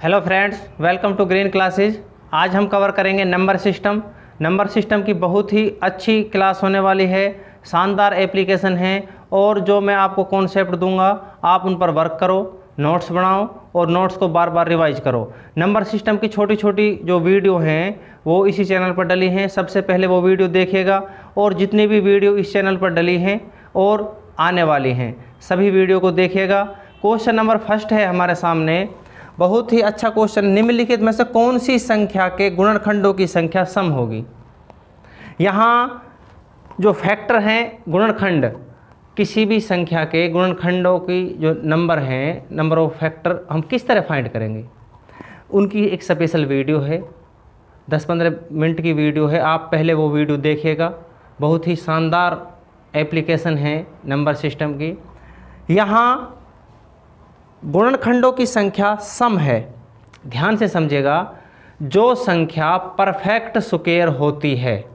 Hello friends, welcome to green classes. आज हम cover करेंगे नंबर सिस्टम। नंबर सिस्टम की बहुत ही अच्छी क्लास होने वाली है, शानदार एप्लीकेशन है और जो मैं आपको कॉन्सेप्ट दूंगा आप उन पर वर्क करो, नोट्स बनाओ और नोट्स को बार बार रिवाइज करो। नंबर सिस्टम की छोटी छोटी जो वीडियो हैं वो इसी चैनल पर डली हैं। सबसे पहले वो वीडियो देखिएगा और जितनी भी वीडियो इस चैनल पर डली हैं और आने वाली हैं सभी वीडियो को देखिएगा। क्वेश्चन नंबर फर्स्ट है हमारे सामने, बहुत ही अच्छा क्वेश्चन। निम्नलिखित में से कौन सी संख्या के गुणनखंडों की संख्या सम होगी। यहाँ जो फैक्टर हैं गुणनखंड, किसी भी संख्या के गुणनखंडों की जो नंबर हैं, नंबर ऑफ फैक्टर, हम किस तरह फाइंड करेंगे उनकी एक स्पेशल वीडियो है, 10-15 मिनट की वीडियो है। आप पहले वो वीडियो देखिएगा। बहुत ही शानदार एप्लीकेशन है नंबर सिस्टम की। यहाँ गुणनखंडों की संख्या सम है। ध्यान से समझिएगा, जो संख्या परफेक्ट स्क्वायर होती है,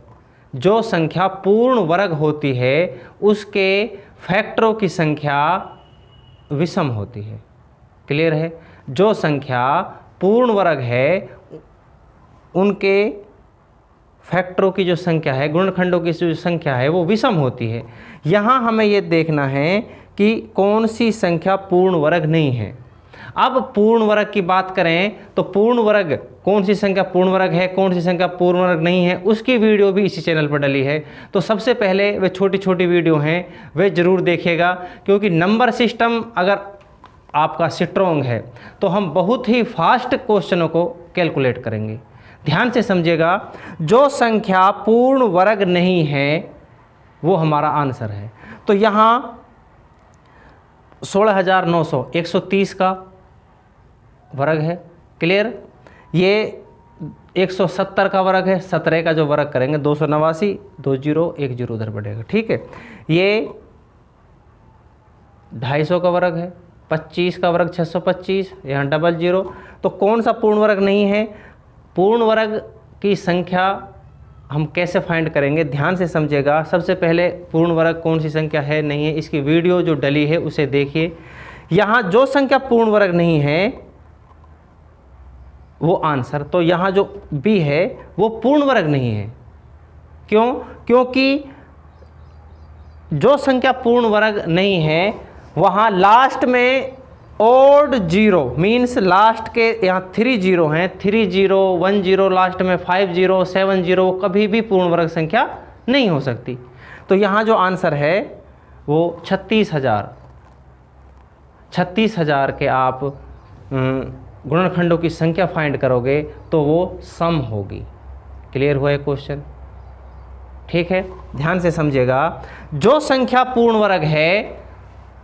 जो संख्या पूर्ण वर्ग होती है, उसके फैक्टरों की संख्या विषम होती है। क्लियर है। जो संख्या पूर्ण वर्ग है उनके फैक्टरों की जो संख्या है, गुणनखंडों की जो संख्या है वो विषम होती है। यहाँ हमें ये देखना है कि कौन सी संख्या पूर्ण वर्ग नहीं है। अब पूर्ण वर्ग की बात करें तो पूर्ण वर्ग, कौन सी संख्या पूर्ण वर्ग है, कौन सी संख्या पूर्ण वर्ग नहीं है, उसकी वीडियो भी इसी चैनल पर डली है। तो सबसे पहले वे छोटी छोटी वीडियो हैं वे ज़रूर देखिएगा, क्योंकि नंबर सिस्टम अगर आपका स्ट्रॉन्ग है तो हम बहुत ही फास्ट क्वेश्चनों को कैलकुलेट करेंगे। ध्यान से समझिएगा, जो संख्या पूर्ण वर्ग नहीं है वो हमारा आंसर है। तो यहाँ 16,900 130 का वर्ग है। क्लियर। ये 170 का वर्ग है, 17 का जो वर्ग करेंगे 289, 20 1 0 उधर बढ़ेगा। ठीक है। ये 250 का वर्ग है, 25 का वर्ग 625, यहाँ 00। तो कौन सा पूर्ण वर्ग नहीं है। पूर्ण वर्ग की संख्या हम कैसे फाइंड करेंगे, ध्यान से समझिएगा। सबसे पहले पूर्ण वर्ग कौन सी संख्या है नहीं है, इसकी वीडियो जो डली है उसे देखिए। यहाँ जो संख्या पूर्ण वर्ग नहीं है वो आंसर, तो यहाँ जो बी है वो पूर्ण वर्ग नहीं है। क्यों? क्योंकि जो संख्या पूर्ण वर्ग नहीं है वहाँ लास्ट में ओड जीरो, मीन्स लास्ट के यहाँ 3 0 हैं, 3 0 1 0, लास्ट में 5 0 7 0, कभी भी पूर्ण वर्ग संख्या नहीं हो सकती। तो यहाँ जो आंसर है वो 36,000 के आप गुणनखंडों की संख्या फाइंड करोगे तो वो सम होगी। क्लियर हुआ है क्वेश्चन। ठीक है। ध्यान से समझिएगा, जो संख्या पूर्ण वर्ग है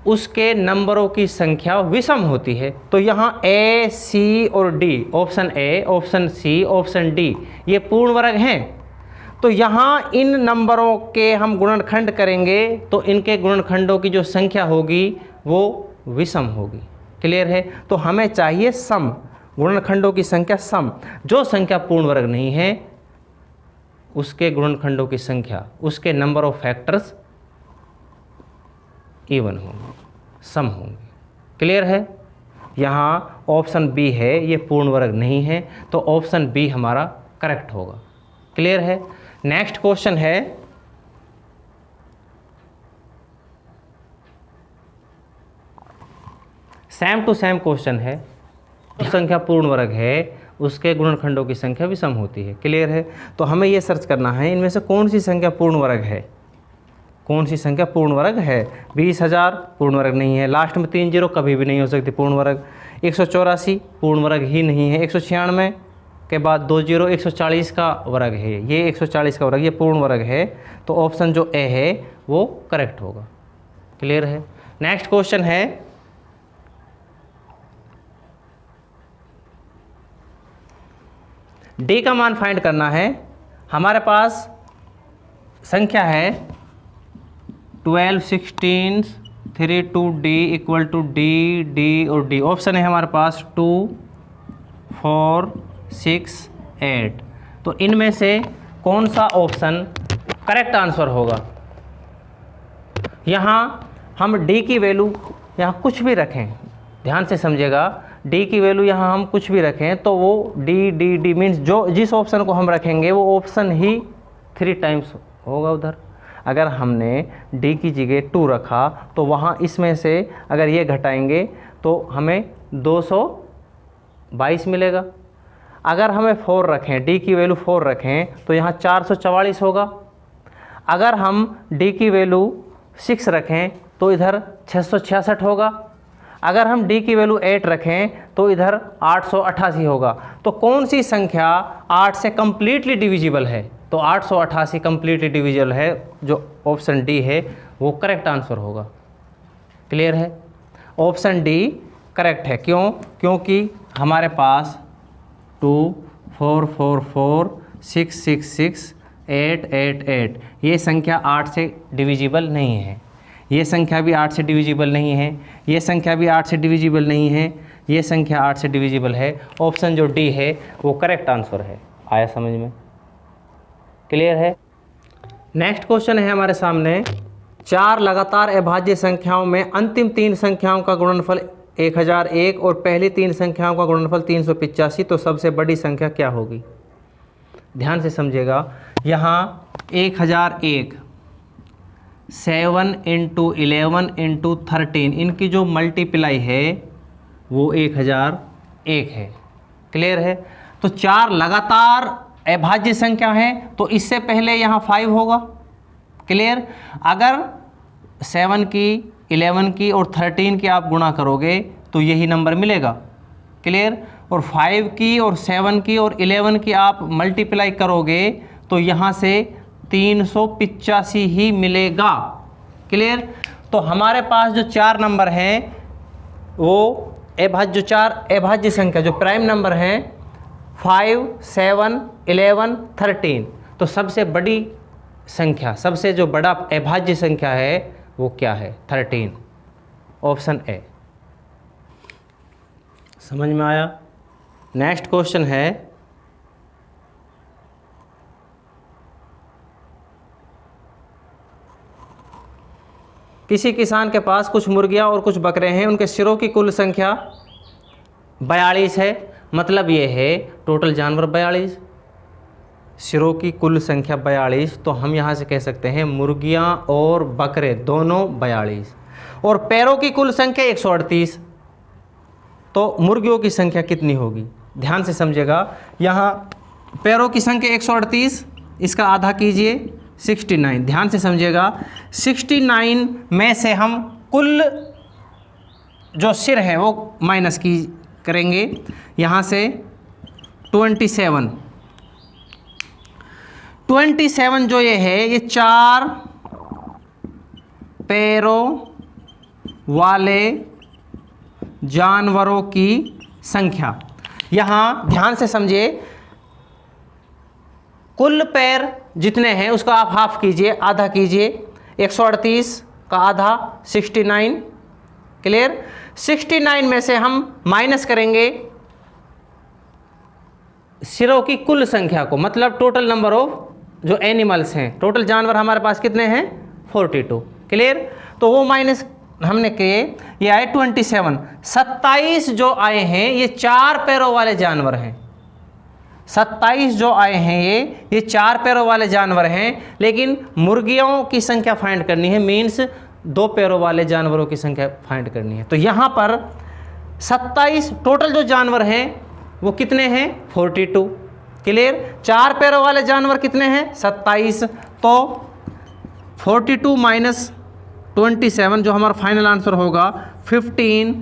उसके नंबरों की संख्या विषम होती है। तो यहाँ ए, सी और D, option A, option C, option D ये पूर्ण वर्ग हैं। तो यहाँ इन नंबरों के हम गुणनखंड करेंगे तो इनके गुणनखंडों की जो संख्या होगी वो विषम होगी। क्लियर है। तो हमें चाहिए सम, गुणनखंडों की संख्या सम। जो संख्या पूर्ण वर्ग नहीं है उसके गुणनखंडों की संख्या, उसके नंबर ऑफ फैक्टर्स इवन होंगे, सम होंगे। क्लियर है। यहाँ ऑप्शन बी है, ये पूर्ण वर्ग नहीं है, तो ऑप्शन बी हमारा करेक्ट होगा। क्लियर है। नेक्स्ट क्वेश्चन है, सेम टू सेम क्वेश्चन है। जो संख्या पूर्ण वर्ग है उसके गुणनखंडों की संख्या विषम होती है। क्लियर है। तो हमें ये सर्च करना है इनमें से कौन सी संख्या पूर्ण वर्ग है, कौन सी संख्या पूर्ण वर्ग है। 20,000 पूर्ण वर्ग नहीं है, लास्ट में 3 0 कभी भी नहीं हो सकती पूर्ण वर्ग। 184 पूर्ण वर्ग ही नहीं है। 196 के बाद 2 0, 140 का वर्ग है, ये 140 का वर्ग, ये पूर्ण वर्ग है। तो ऑप्शन जो ए है वो करेक्ट होगा। क्लियर है। नेक्स्ट क्वेश्चन है, डी का मान फाइंड करना है। हमारे पास संख्या है 12 16 3 2 D equal to D, D और डी। ऑप्शन है हमारे पास 2 4 6 8। तो इनमें से कौन सा ऑप्शन करेक्ट आंसर होगा। यहाँ हम डी की वैल्यू यहाँ कुछ भी रखें, ध्यान से समझिएगा, डी की वैल्यू यहाँ हम कुछ भी रखें तो वो डी डी डी मीन्स जो जिस ऑप्शन को हम रखेंगे वो ऑप्शन ही 3 टाइम्स होगा उधर। अगर हमने डी की जगह 2 रखा तो वहाँ इसमें से अगर ये घटाएंगे तो हमें 222 मिलेगा। अगर हमें 4 रखें, डी की वैल्यू 4 रखें तो यहाँ 444 होगा। अगर हम डी की वैल्यू 6 रखें तो इधर 666 होगा। अगर हम डी की वैल्यू 8 रखें तो इधर 888 होगा। तो कौन सी संख्या 8 से कंप्लीटली डिविजिबल है? तो 888 कंप्लीटली डिविजिबल है, जो ऑप्शन डी है वो करेक्ट आंसर होगा। क्लियर है? ऑप्शन डी करेक्ट है। क्यों? क्योंकि हमारे पास 2 4 4 4 6 6 6 8 8 8 ये संख्या 8 से डिविजिबल नहीं है। ये संख्या भी 8 से डिविजिबल नहीं है। ये संख्या भी 8 से डिविजिबल नहीं है। ये संख्या 8 से डिविजिबल है। ऑप्शन जो डी है वो करेक्ट आंसर है। आया समझ में? क्लियर है? नेक्स्ट क्वेश्चन है हमारे सामने, 4 लगातार अभाज्य संख्याओं में अंतिम 3 संख्याओं का गुणनफल 1001 और पहली 3 संख्याओं का गुणनफल 385, तो सबसे बड़ी संख्या क्या होगी? ध्यान से समझिएगा। यहाँ 1001 7 × 11 × 13 इनकी जो मल्टीप्लाई है वो 1001 है। क्लियर है? तो 4 लगातार अभाज्य संख्या है तो इससे पहले यहाँ 5 होगा। क्लियर? अगर 7 की 11 की और 13 की आप गुणा करोगे तो यही नंबर मिलेगा। क्लियर? और 5 की और 7 की और 11 की आप मल्टीप्लाई करोगे तो यहाँ से 385 ही मिलेगा। क्लियर? तो हमारे पास जो 4 नंबर हैं वो अभाज्य, जो 4 अभाज्य संख्या जो प्राइम नंबर हैं 5 7 11 13, तो सबसे बड़ी संख्या, सबसे जो बड़ा अभाज्य संख्या है वो क्या है? 13, ऑप्शन ए। समझ में आया? नेक्स्ट क्वेश्चन है, किसी किसान के पास कुछ मुर्गियां और कुछ बकरे हैं, उनके सिरों की कुल संख्या 42 है। मतलब ये है टोटल जानवर 42, सिरों की कुल संख्या 42, तो हम यहाँ से कह सकते हैं मुर्गियाँ और बकरे दोनों 42, और पैरों की कुल संख्या 138, तो मुर्गियों की संख्या कितनी होगी? ध्यान से समझिएगा। यहाँ पैरों की संख्या 138, इसका आधा कीजिए 69। ध्यान से समझिएगा, 69 में से हम कुल जो सिर है वो माइनस की करेंगे, यहाँ से 27 जो ये है ये 4 पैरों वाले जानवरों की संख्या। यहाँ ध्यान से समझिए, कुल पैर जितने हैं उसका आप हाफ कीजिए, आधा कीजिए, 138 का आधा 69। क्लियर? 69 में से हम माइनस करेंगे सिरों की कुल संख्या को, मतलब टोटल नंबर ऑफ जो एनिमल्स हैं, टोटल जानवर हमारे पास कितने हैं? 42। क्लियर? तो वो माइनस हमने किए, ये आए 27। 27 जो आए हैं ये 4 पैरों वाले जानवर हैं। 27 जो आए हैं ये 4 पैरों वाले जानवर हैं, लेकिन मुर्गियों की संख्या फाइंड करनी है, मीन्स 2 पैरों वाले जानवरों की संख्या फाइंड करनी है। तो यहाँ पर 27 टोटल जो जानवर हैं वो कितने हैं? 42। क्लियर? 4 पैरों वाले जानवर कितने हैं? 27। तो 42 माइनस 27 जो हमारा फाइनल आंसर होगा 15,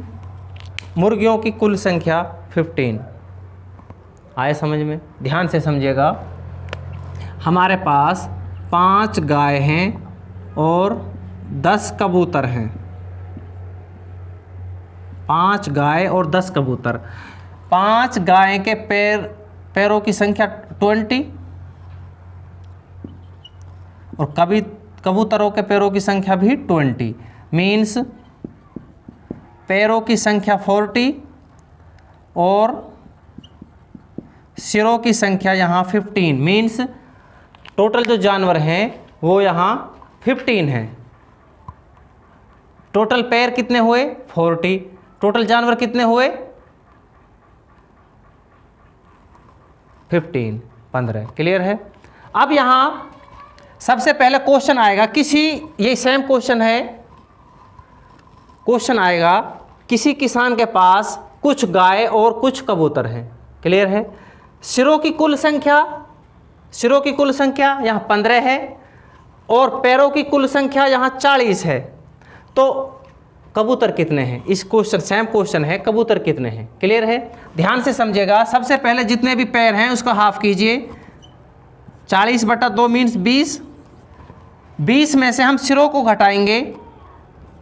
मुर्गियों की कुल संख्या 15। आए समझ में? ध्यान से समझिएगा। हमारे पास 5 गाय हैं और 10 कबूतर हैं। 5 गाय और 10 कबूतर। 5 गाय के पैरों की संख्या 20 और कबूतरों के पैरों की संख्या भी 20, मीन्स पैरों की संख्या 40 और सिरों की संख्या यहाँ 15, मीन्स टोटल जो जानवर हैं वो यहाँ 15 हैं। टोटल पैर कितने हुए? 40। टोटल जानवर कितने हुए? 15 15। क्लियर है। अब यहाँ सबसे पहले क्वेश्चन आएगा किसी, ये सेम क्वेश्चन है, क्वेश्चन आएगा किसी किसान के पास कुछ गाय और कुछ कबूतर हैं। क्लियर है। सिरों की कुल संख्या यहाँ 15 है और पैरों की कुल संख्या यहाँ 40 है। तो कबूतर कितने हैं? इस क्वेश्चन सेम क्वेश्चन है, कबूतर कितने हैं? क्लियर है। ध्यान से समझिएगा। सबसे पहले जितने भी पैर हैं उसका हाफ कीजिए, 40/2 मीन्स 20। 20 में से हम सिरों को घटाएंगे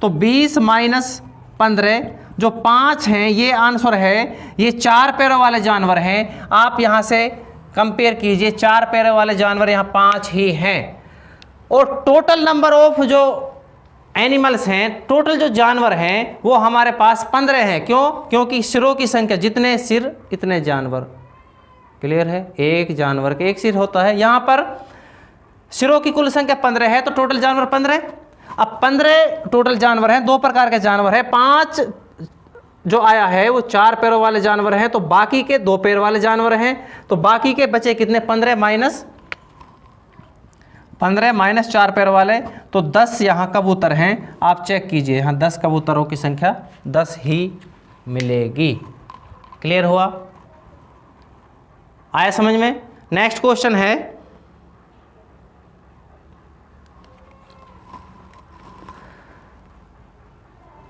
तो 20 माइनस 15, जो 5 हैं ये आंसर है। ये 4 पैरों वाले जानवर हैं। आप यहाँ से कंपेयर कीजिए, 4 पैरों वाले जानवर यहाँ 5 ही हैं। और टोटल नंबर ऑफ जो एनिमल्स हैं, टोटल जो जानवर हैं वो हमारे पास 15 हैं। क्यों? क्योंकि सिरों की संख्या, जितने सिर इतने जानवर। क्लियर है। एक जानवर के एक सिर होता है। यहाँ पर सिरों की कुल संख्या 15 है तो टोटल जानवर 15। अब 15 टोटल जानवर हैं, 2 प्रकार के जानवर हैं। 5 जो आया है वो 4 पैरों वाले जानवर हैं, तो बाकी के 2 पैर वाले जानवर हैं। तो बाकी के बचे कितने? 15 माइनस 4 पैर वाले, तो 10 यहाँ कबूतर हैं। आप चेक कीजिए, यहाँ 10 कबूतरों की संख्या 10 ही मिलेगी। क्लियर हुआ? आया समझ में? नेक्स्ट क्वेश्चन है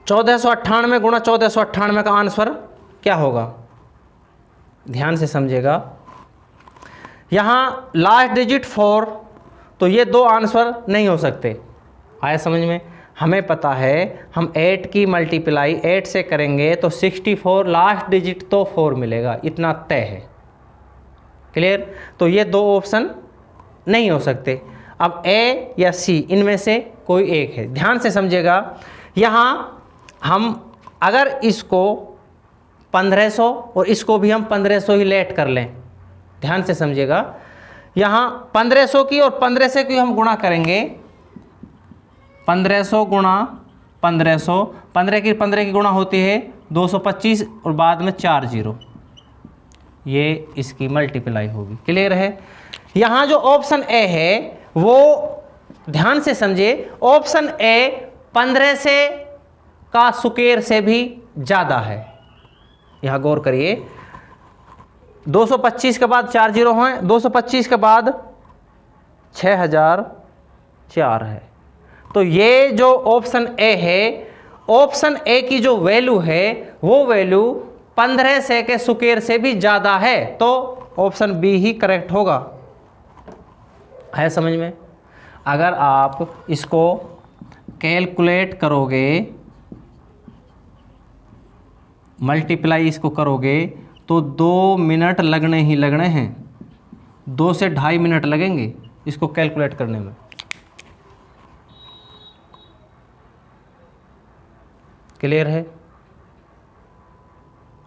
1498 गुणा 1498 का आंसर क्या होगा? ध्यान से समझिएगा। यहाँ लास्ट डिजिट 4, तो ये 2 आंसर नहीं हो सकते। आया समझ में? हमें पता है हम 8 की मल्टीप्लाई 8 से करेंगे तो 64, लास्ट डिजिट तो 4 मिलेगा, इतना तय है। क्लियर? तो ये 2 ऑप्शन नहीं हो सकते। अब ए या सी, इनमें से कोई एक है। ध्यान से समझिएगा। यहाँ हम अगर इसको 1500 और इसको भी हम 1500 ही लेट कर लें, ध्यान से समझिएगा। यहाँ 1500 की और 15 से की हम गुणा करेंगे, 1500 गुणा 1500, 15 की गुणा होती है 225 और बाद में 4 0, ये इसकी मल्टीप्लाई होगी। क्लियर है। यहाँ जो ऑप्शन ए है वो ध्यान से समझिए, ऑप्शन ए 15 से का सुकेर से भी ज़्यादा है। यहाँ गौर करिए, 225 के बाद 4 0 हैं, 225 के बाद 6004 है। तो ये जो ऑप्शन ए है, ऑप्शन ए की जो वैल्यू है वो वैल्यू 15 से के सुकेर से भी ज़्यादा है। तो ऑप्शन बी ही करेक्ट होगा। है समझ में? अगर आप इसको कैलकुलेट करोगे, मल्टीप्लाई इसको करोगे तो 2 मिनट लगने ही लगने हैं। 2 से 2.5 मिनट लगेंगे इसको कैलकुलेट करने में। क्लियर है?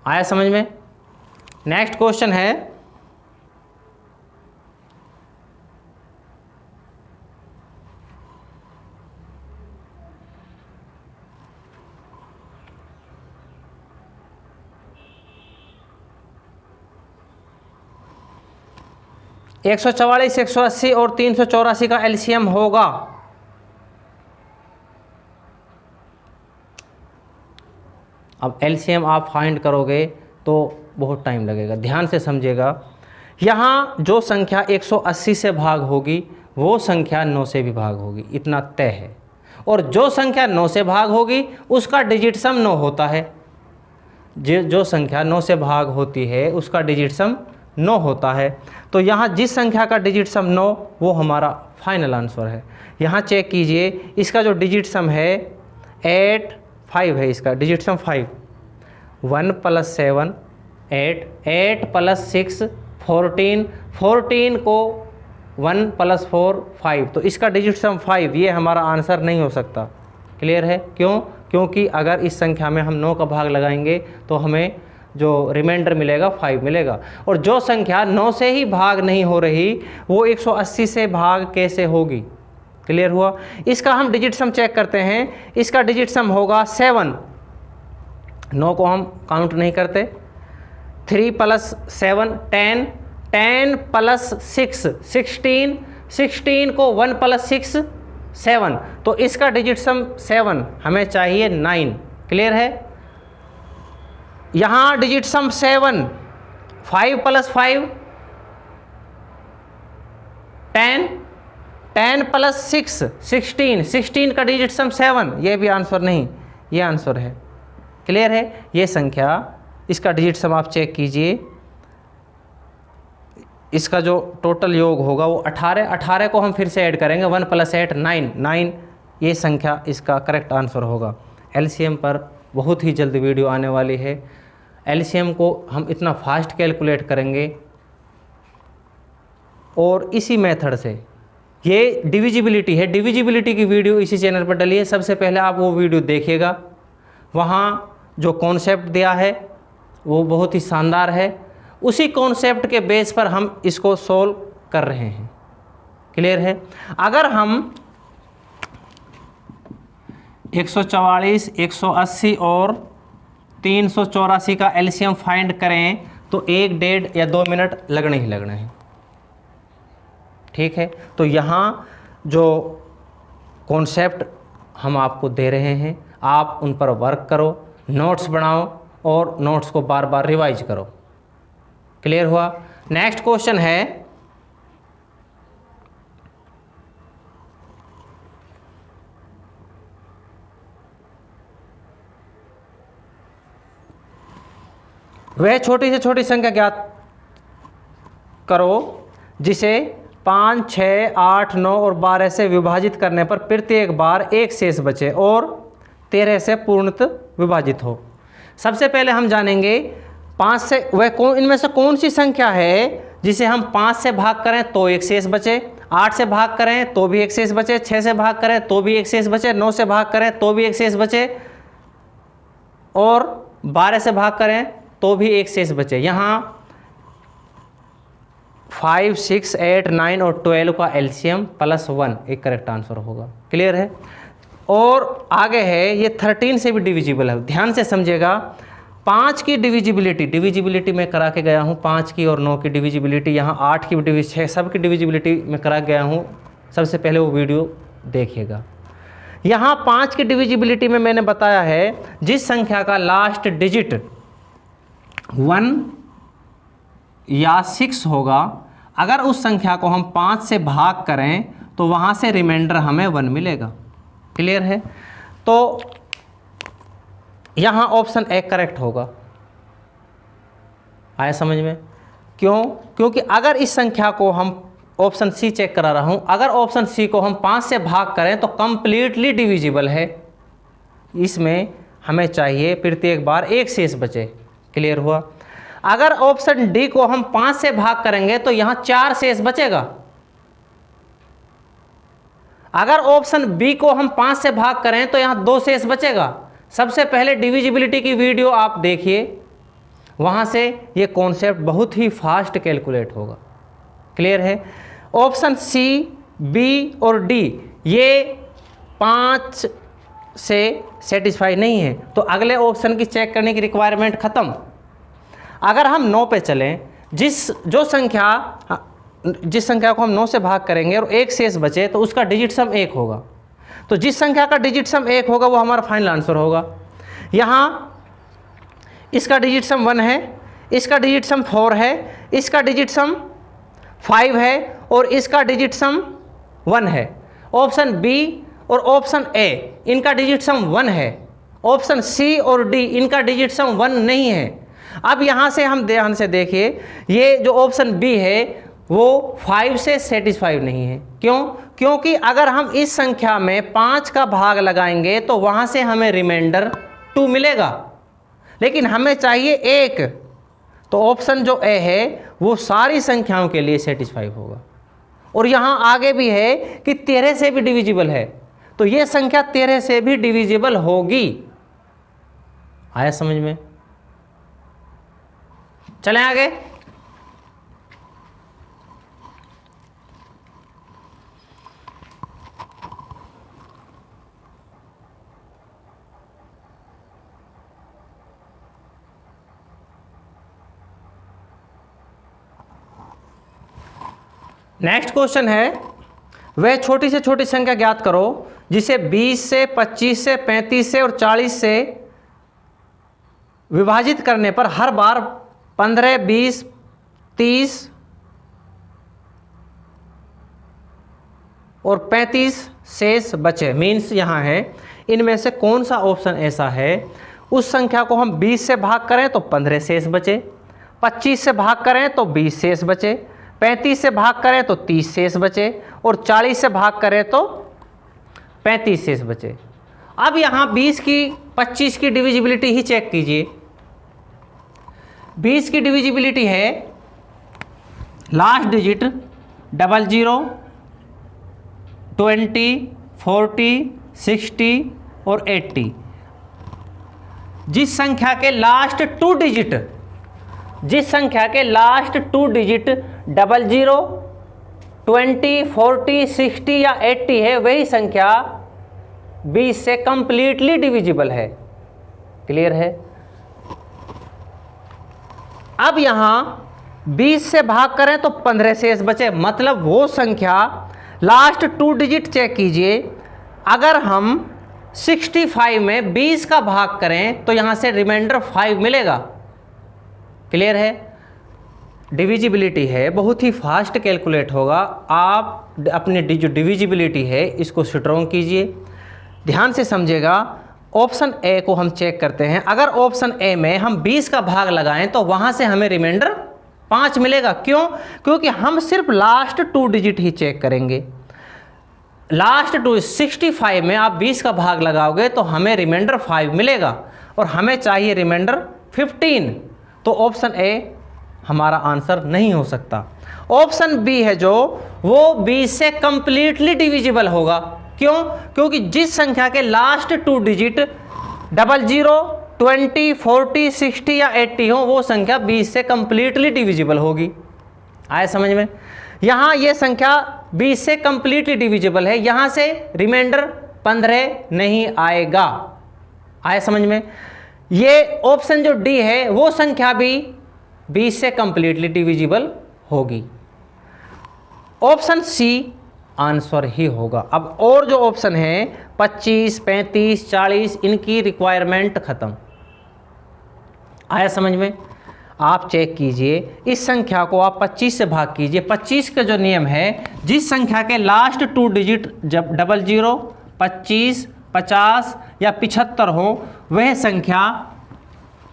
आया समझ में? नेक्स्ट क्वेश्चन है 144, 180 और 384 का एलसीएम होगा। अब एलसीएम आप फाइंड करोगे तो बहुत टाइम लगेगा। ध्यान से समझिएगा। यहाँ जो संख्या 180 से भाग होगी वो संख्या 9 से भी भाग होगी, इतना तय है। और जो संख्या 9 से भाग होगी उसका डिजिट सम 9 होता है। जो संख्या 9 से भाग होती है उसका डिजिट सम 9 होता है। तो यहाँ जिस संख्या का डिजिट सम 9 वो हमारा फाइनल आंसर है। यहाँ चेक कीजिए, इसका जो डिजिट सम है 8 5 है, इसका डिजिट सम 5। 1 + 7 8, 8 + 6 14, 14 को 1 + 4 5, तो इसका डिजिट सम 5। ये हमारा आंसर नहीं हो सकता। क्लियर है? क्यों? क्योंकि अगर इस संख्या में हम 9 का भाग लगाएंगे तो हमें जो रिमाइंडर मिलेगा 5 मिलेगा। और जो संख्या 9 से ही भाग नहीं हो रही वो 180 से भाग कैसे होगी? क्लियर हुआ? इसका हम डिजिट सम चेक करते हैं। इसका डिजिट सम होगा 7। 9 को हम काउंट नहीं करते। 3 + 7 10, 10 प्लस 6 16, 16 को 1 प्लस 6 7, तो इसका डिजिट सम 7, हमें चाहिए 9। क्लियर है। यहाँ डिजिट सम 7, 5 प्लस 5 10, 10 प्लस 6 16, 16 का डिजिट सम 7, ये भी आंसर नहीं, ये आंसर है। क्लियर है। ये संख्या, इसका डिजिट सम आप चेक कीजिए, इसका जो टोटल योग होगा वो 18, 18 को हम फिर से ऐड करेंगे, 1 प्लस 8 9, 9, ये संख्या इसका करेक्ट आंसर होगा। एलसीएम पर बहुत ही जल्द वीडियो आने वाली है। एलसीएम को हम इतना फास्ट कैलकुलेट करेंगे और इसी मेथड से, ये डिविजिबिलिटी है, डिविजिबिलिटी की वीडियो इसी चैनल पर डली है, सबसे पहले आप वो वीडियो देखिएगा। वहाँ जो कॉन्सेप्ट दिया है वो बहुत ही शानदार है, उसी कॉन्सेप्ट के बेस पर हम इसको सोल्व कर रहे हैं। क्लियर है। अगर हम 144, 180 और 384 का एलसीएम फाइंड करें तो 1, 1.5 या 2 मिनट लगने ही लगने हैं। ठीक है। तो यहाँ जो कॉन्सेप्ट हम आपको दे रहे हैं, आप उन पर वर्क करो, नोट्स बनाओ और नोट्स को बार बार रिवाइज करो। क्लियर हुआ। नेक्स्ट क्वेश्चन है, वह छोटी से छोटी संख्या ज्ञात करो जिसे 5, 6, 8, 9 और 12 से विभाजित करने पर प्रत्येक बार एक शेष बचे और 13 से पूर्णतः विभाजित हो। सबसे पहले हम जानेंगे 5 से वह कौन, इनमें से कौन सी संख्या है जिसे हम 5 से भाग करें तो एक शेष बचे, 8 से भाग करें तो भी एक शेष बचे, 6 से भाग करें तो भी एक शेष बचे, 9 से भाग करें तो भी एक शेष बचे और 12 से भाग करें तो भी एक शेष बचे। यहाँ 5, 6, 8, 9 और 12 का एलसीएम प्लस 1 एक करेक्ट आंसर होगा। क्लियर है। और आगे है, ये 13 से भी डिविजिबल है, ध्यान से समझिएगा। 5 की डिविजिबिलिटी मैं करा के गया हूँ, 5 की और 9 की डिविजिबिलिटी, यहाँ 8 की भी 6 सब की डिविजिबिलिटी मैं करा गया हूँ, सबसे पहले वो वीडियो देखिएगा। यहाँ 5 की डिविजिबिलिटी में मैंने बताया है जिस संख्या का लास्ट डिजिट 1 या 6 होगा, अगर उस संख्या को हम 5 से भाग करें तो वहाँ से रिमाइंडर हमें 1 मिलेगा। क्लियर है। तो यहाँ ऑप्शन ए करेक्ट होगा। आया समझ में। क्यों? क्योंकि अगर इस संख्या को हम, ऑप्शन सी चेक करा रहा हूँ, अगर ऑप्शन सी को हम 5 से भाग करें तो कंप्लीटली डिविजिबल है, इसमें हमें चाहिए प्रत्येक बार एक शेष बचे। क्लियर हुआ। अगर ऑप्शन डी को हम 5 से भाग करेंगे तो यहाँ 4 शेष बचेगा। अगर ऑप्शन बी को हम 5 से भाग करें तो यहाँ 2 शेष बचेगा। सबसे पहले डिविजिबिलिटी की वीडियो आप देखिए, वहाँ से ये कॉन्सेप्ट बहुत ही फास्ट कैलकुलेट होगा। क्लियर है। ऑप्शन सी, बी और डी ये 5 से सेटिस्फाई नहीं है, तो अगले ऑप्शन की चेक करने की रिक्वायरमेंट ख़त्म। अगर हम 9 पे चलें, जिस संख्या को हम 9 से भाग करेंगे और एक शेष बचे तो उसका डिजिट सम 1 होगा। तो जिस संख्या का डिजिट सम 1 होगा वो हमारा फाइनल आंसर होगा। यहाँ इसका डिजिट सम 1 है, इसका डिजिट सम 4 है, इसका डिजिट सम 5 है और इसका डिजिट सम 1 है। ऑप्शन बी और ऑप्शन ए इनका डिजिट सम 1 है। ऑप्शन सी और डी इनका डिजिट सम 1 नहीं है। अब यहाँ से हम ध्यान से देखिए, ये जो ऑप्शन बी है वो 5 से सेटिस्फाई नहीं है। क्यों? क्योंकि अगर हम इस संख्या में 5 का भाग लगाएंगे तो वहाँ से हमें रिमाइंडर 2 मिलेगा, लेकिन हमें चाहिए 1। तो ऑप्शन जो ए है वो सारी संख्याओं के लिए सेटिस्फाई होगा। और यहाँ आगे भी है कि 13 से भी डिविजिबल है, तो ये संख्या 13 से भी डिविजिबल होगी। आया समझ में। चलें आगे। नेक्स्ट क्वेश्चन है, वह छोटी से छोटी संख्या ज्ञात करो जिसे 20 से 25 से 35 से और 40 से विभाजित करने पर हर बार 15, 20, 30 और 35 शेष बचे। मीन्स यहाँ है इनमें से कौन सा ऑप्शन ऐसा है, उस संख्या को हम 20 से भाग करें तो 15 शेष बचे, 25 से भाग करें तो 20 शेष बचे, 35 से भाग करें तो 30 शेष बचे और 40 से भाग करें तो 35 शेष बचे। अब यहाँ 20 की 25 की डिविजिबिलिटी ही चेक कीजिए। 20 की डिविजिबिलिटी है लास्ट डिजिट 00, 20, 40, 60 और 80। जिस संख्या के लास्ट टू डिजिट 00, 20, 40, 60 या 80 है, वही संख्या 20 से कंप्लीटली डिविजिबल है। क्लियर है? अब यहां 20 से भाग करें तो 15 शेष बचे, मतलब वो संख्या लास्ट टू डिजिट चेक कीजिए। अगर हम 65 में 20 का भाग करें तो यहां से रिमाइंडर 5 मिलेगा। क्लियर है? डिविजिबिलिटी है, बहुत ही फास्ट कैलकुलेट होगा। आप अपनी जो डिविजिबिलिटी है इसको स्ट्रॉन्ग कीजिए, ध्यान से समझिएगा। ऑप्शन ए को हम चेक करते हैं। अगर ऑप्शन ए में हम 20 का भाग लगाएं तो वहां से हमें रिमाइंडर 5 मिलेगा। क्यों? क्योंकि हम सिर्फ लास्ट टू डिजिट ही चेक करेंगे। लास्ट टू 65 में आप 20 का भाग लगाओगे तो हमें रिमाइंडर 5 मिलेगा और हमें चाहिए रिमाइंडर 15। तो ऑप्शन ए हमारा आंसर नहीं हो सकता। ऑप्शन बी है जो वो 20 से कंप्लीटली डिविजिबल होगा। क्यों? क्योंकि जिस संख्या के लास्ट टू डिजिट 00, 20, 40, 60 या 80 हो, वो संख्या 20 से कंप्लीटली डिविजिबल होगी। आया समझ में? यहाँ ये संख्या 20 से कंप्लीटली डिविजिबल है, यहाँ से रिमाइंडर 15 नहीं आएगा। आया समझ में? ये ऑप्शन जो डी है वो संख्या भी 20 से कंप्लीटली डिविजिबल होगी। ऑप्शन सी आंसर ही होगा। अब और जो ऑप्शन है 25, 35, 40, इनकी रिक्वायरमेंट खत्म। आया समझ में? आप चेक कीजिए, इस संख्या को आप 25 से भाग कीजिए। 25 का जो नियम है, जिस संख्या के लास्ट टू डिजिट जब 00, 25, 50 या 75 हो, वह संख्या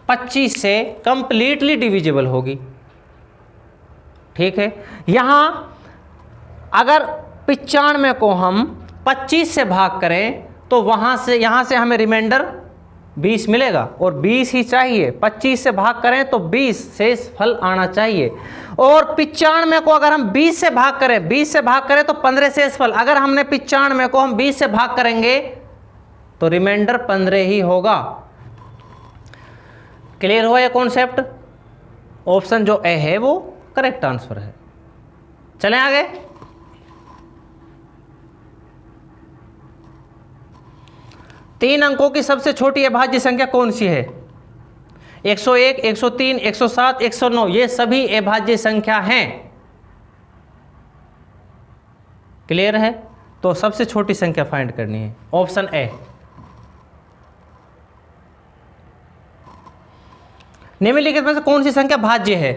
25 से कंप्लीटली डिविजिबल होगी। ठीक है? यहाँ अगर 95 को हम 25 से भाग करें तो यहाँ से हमें रिमाइंडर 20 मिलेगा और 20 ही चाहिए। 25 से भाग करें तो 20 शेष फल आना चाहिए। और 95 को अगर हम 20 से भाग करें तो 15 शेष फल। अगर हमने 95 को हम 20 से भाग करेंगे तो रिमाइंडर 15 ही होगा। क्लियर हुआ ये कॉन्सेप्ट? ऑप्शन जो ए है वो करेक्ट आंसर है। चलें आगे। तीन अंकों की सबसे छोटी अभाज्य संख्या कौन सी है? 101, 103, 107, 109, ये सभी अभाज्य संख्या हैं। क्लियर है? तो सबसे छोटी संख्या फाइंड करनी है, ऑप्शन ए। निम्नलिखित में से कौन सी संख्या भाज्य है?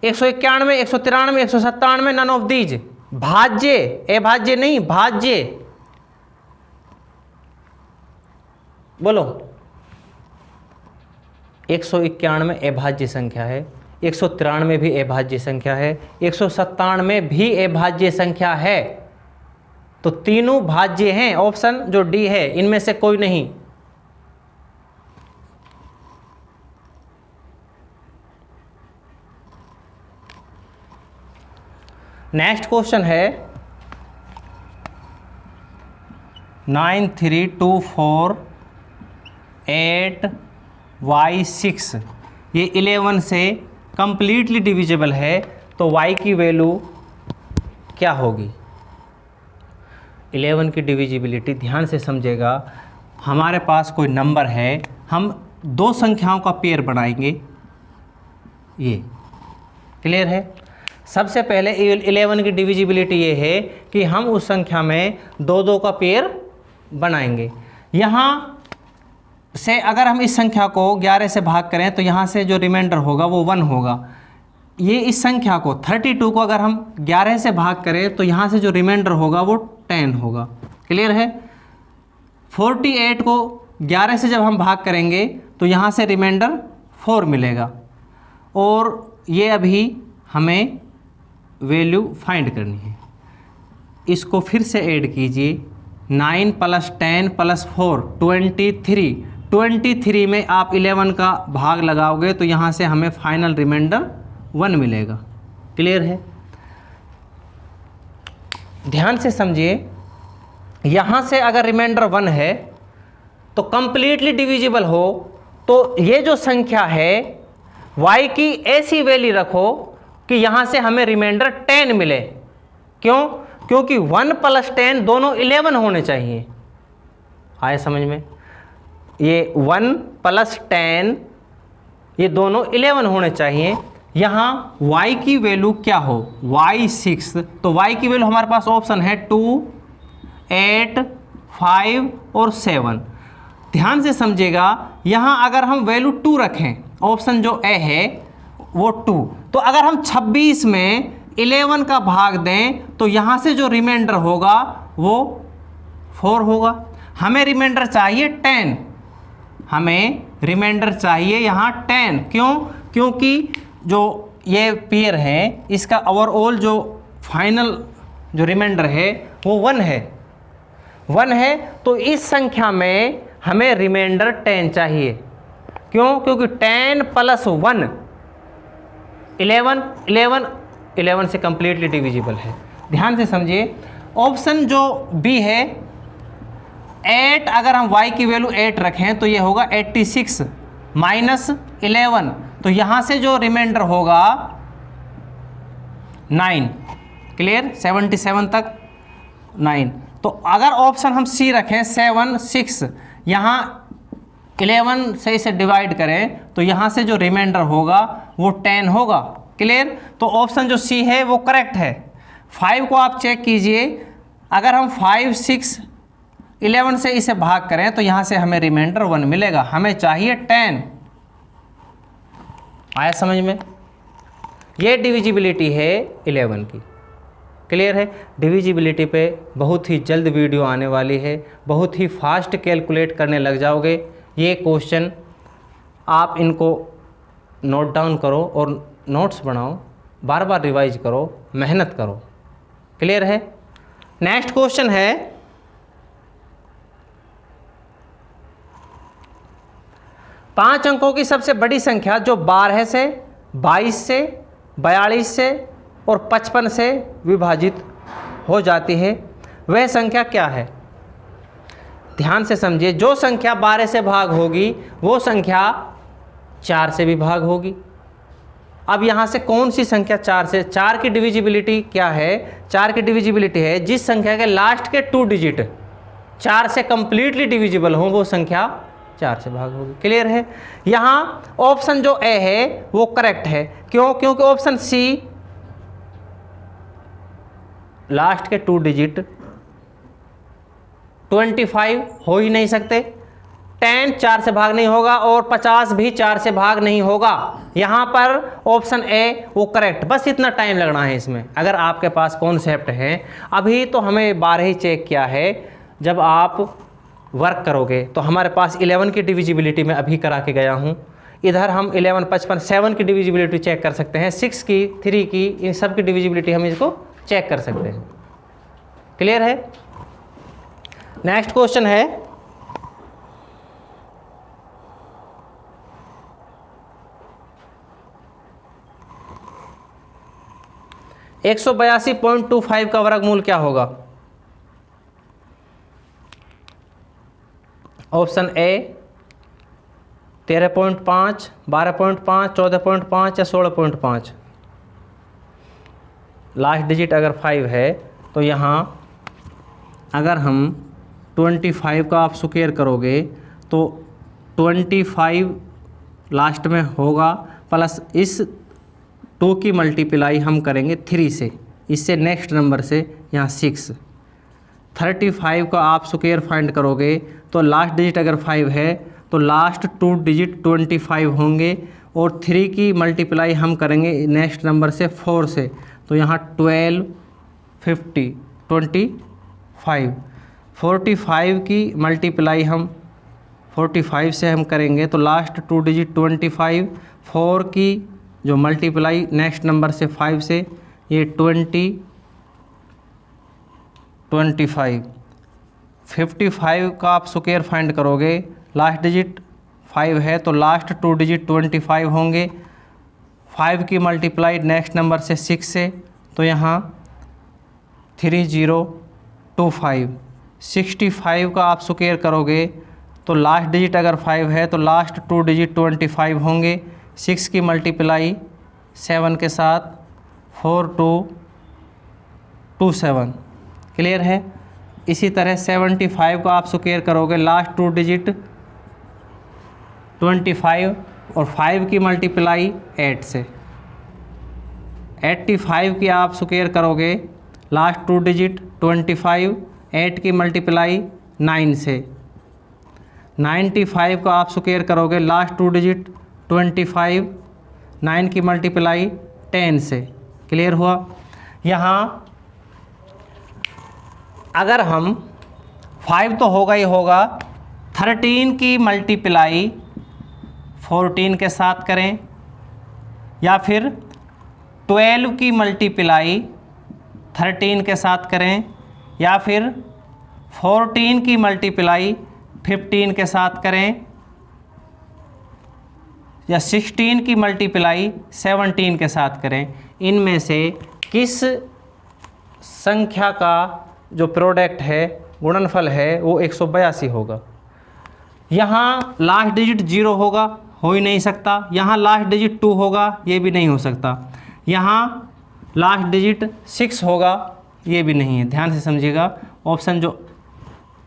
191, 193, 197, नन ऑफ दीज। भाज्य, अभाज्य नहीं, भाज्य। बोलो। 191 अभाज्य संख्या है, 193 भी अभाज्य संख्या है, 197 भी अभाज्य संख्या है। तो तीनों भाज्य हैं। ऑप्शन जो डी है इनमें से कोई नहीं। नेक्स्ट क्वेश्चन है 9324/8y6। ये 11 से कंप्लीटली डिविजिबल है, तो y की वैल्यू क्या होगी? 11 की डिविजिबिलिटी ध्यान से समझेगा। हमारे पास कोई नंबर है, हम दो संख्याओं का पेयर बनाएंगे। ये क्लियर है? सबसे पहले 11 की डिविजिबिलिटी ये है कि हम उस संख्या में 2 का पेयर बनाएंगे। यहाँ से अगर हम इस संख्या को 11 से भाग करें तो यहाँ से जो रिमाइंडर होगा वो 1 होगा। ये इस संख्या को 32 को अगर हम 11 से भाग करें तो यहाँ से जो रिमाइंडर होगा वो 10 होगा। क्लियर है। 48 को 11 से जब हम भाग करेंगे तो यहाँ से रिमाइंडर 4 मिलेगा। और ये अभी हमें वैल्यू फाइंड करनी है। इसको फिर से ऐड कीजिए, 9 + 10 + 4 23 में आप 11 का भाग लगाओगे तो यहाँ से हमें फाइनल रिमाइंडर 1 मिलेगा। क्लियर है। ध्यान से समझिए, यहाँ से अगर रिमाइंडर 1 है तो कंप्लीटली डिविजिबल हो तो ये जो संख्या है y की ऐसी वैल्यू रखो कि यहाँ से हमें रिमाइंडर 10 मिले। क्यों? क्योंकि 1 + 10 दोनों 11 होने चाहिए। आए समझ में? ये 1 + 10 ये दोनों 11 होने चाहिए। यहाँ y की वैल्यू क्या हो? y 6, तो y की वैल्यू हमारे पास ऑप्शन है 2, 8, 5 और 7। ध्यान से समझिएगा, यहाँ अगर हम वैल्यू 2 रखें, ऑप्शन जो ए है वो 2, तो अगर हम 26 में 11 का भाग दें तो यहाँ से जो रिमाइंडर होगा वो 4 होगा। हमें रिमाइंडर चाहिए 10, हमें रिमाइंडर चाहिए यहाँ 10। क्यों? क्योंकि जो ये पेयर है इसका ओवरऑल जो फाइनल जो रिमाइंडर है वो 1 है। 1 है तो इस संख्या में हमें रिमाइंडर 10 चाहिए। क्यों? क्योंकि 10 + 1 11 से कंप्लीटली डिविजिबल है। ध्यान से समझिए, ऑप्शन जो बी है 8, अगर हम y की वैल्यू 8 रखें तो ये होगा 86 - 11, तो यहाँ से जो रिमाइंडर होगा 9। क्लियर। 77 तक 9। तो अगर ऑप्शन हम सी रखें 7, 6, यहाँ 11 से इसे डिवाइड करें तो यहाँ से जो रिमाइंडर होगा वो 10 होगा। क्लियर। तो ऑप्शन जो सी है वो करेक्ट है। 5 को आप चेक कीजिए, अगर हम 5, 6, 11 से इसे भाग करें तो यहाँ से हमें रिमाइंडर 1 मिलेगा। हमें चाहिए 10। आया समझ में? ये डिविजिबिलिटी है 11 की। क्लियर है। डिविजिबिलिटी पे बहुत ही जल्द वीडियो आने वाली है, बहुत ही फास्ट कैलकुलेट करने लग जाओगे। ये क्वेश्चन आप इनको नोट डाउन करो और नोट्स बनाओ, बार बार रिवाइज करो, मेहनत करो। क्लियर है। नेक्स्ट क्वेश्चन है 5 अंकों की सबसे बड़ी संख्या जो 12 से, 22 से, 42 से और 55 से विभाजित हो जाती है, वह संख्या क्या है? ध्यान से समझिए, जो संख्या 12 से भाग होगी वो संख्या 4 से भी भाग होगी। अब यहाँ से कौन सी संख्या 4 से? 4 की डिविजिबिलिटी क्या है? 4 की डिविजिबिलिटी है जिस संख्या के लास्ट के 2 डिजिट 4 से कंप्लीटली डिविजिबल हो वो संख्या 4 से भाग होगी। क्लियर है। यहाँ ऑप्शन जो ए है वो करेक्ट है। क्यों? क्योंकि ऑप्शन सी लास्ट के 2 डिजिट 25 हो ही नहीं सकते, 10 4 से भाग नहीं होगा और 50 भी 4 से भाग नहीं होगा। यहाँ पर ऑप्शन ए वो करेक्ट। बस इतना टाइम लगना है इसमें। अगर आपके पास कॉन्सेप्ट है, अभी तो हमें 12 ही चेक किया है, जब आप वर्क करोगे तो हमारे पास 11 की डिविजिबिलिटी में अभी करा के गया हूँ। इधर हम 11, 55, 7 की डिविजिबिलिटी चेक कर सकते हैं, 6 की, 3 की, इन सब की डिविजिबिलिटी हम इसको चेक कर सकते हैं। क्लियर है। नेक्स्ट क्वेश्चन है 182.25 का वर्गमूल क्या होगा? ऑप्शन ए 13.5, 12.5, 14.5 या 16.5। लास्ट डिजिट अगर 5 है तो यहाँ अगर हम 25 का आप स्क्वायर करोगे तो 25 लास्ट में होगा, प्लस इस 2 की मल्टीप्लाई हम करेंगे 3 से, इससे नेक्स्ट नंबर से यहाँ 6। 35 का आप स्क्वायर फाइंड करोगे तो लास्ट डिजिट अगर 5 है तो लास्ट 2 डिजिट 25 होंगे, और 3 की मल्टीप्लाई हम करेंगे नेक्स्ट नंबर से 4 से, तो यहाँ 12, 50, 25। 45 की मल्टीप्लाई हम 45 से हम करेंगे तो लास्ट 2 डिजिट 25। 4 की जो मल्टीप्लाई नेक्स्ट नंबर से 5 से, ये 20, 25। 55 का आप स्क्वायर फाइंड करोगे, लास्ट डिजिट 5 है तो लास्ट 2 डिजिट 25 होंगे। 5 की मल्टीप्लाई नेक्स्ट नंबर से 6 से, तो यहाँ 3025। 65 का आप स्क्वायर करोगे तो लास्ट डिजिट अगर 5 है तो लास्ट 2 डिजिट 25 होंगे। 6 की मल्टीप्लाई 7 के साथ 4227। क्लियर है। इसी तरह 75 का आप स्क्वायर करोगे, लास्ट 2 डिजिट 25 और 5 की मल्टीप्लाई 8 से। 85 की आप स्क्वायर करोगे, लास्ट 2 डिजिट 25, 8 की मल्टीप्लाई 9 से। 95 का आप स्क्वायर करोगे, लास्ट 2 डिजिट 25, 9 की मल्टीप्लाई 10 से। क्लियर हुआ। यहाँ अगर हम 5 तो होगा ही होगा, 13 की मल्टीप्लाई 14 के साथ करें, या फिर 12 की मल्टीप्लाई 13 के साथ करें, या फिर 14 की मल्टीप्लाई 15 के साथ करें, या 16 की मल्टीप्लाई 17 के साथ करें। इनमें से किस संख्या का जो प्रोडक्ट है, गुणनफल है, वो 182 होगा। यहाँ लास्ट डिजिट 0 होगा, हो ही नहीं सकता। यहाँ लास्ट डिजिट 2 होगा, ये भी नहीं हो सकता। यहाँ लास्ट डिजिट 6 होगा, ये भी नहीं है। ध्यान से समझिएगा। ऑप्शन जो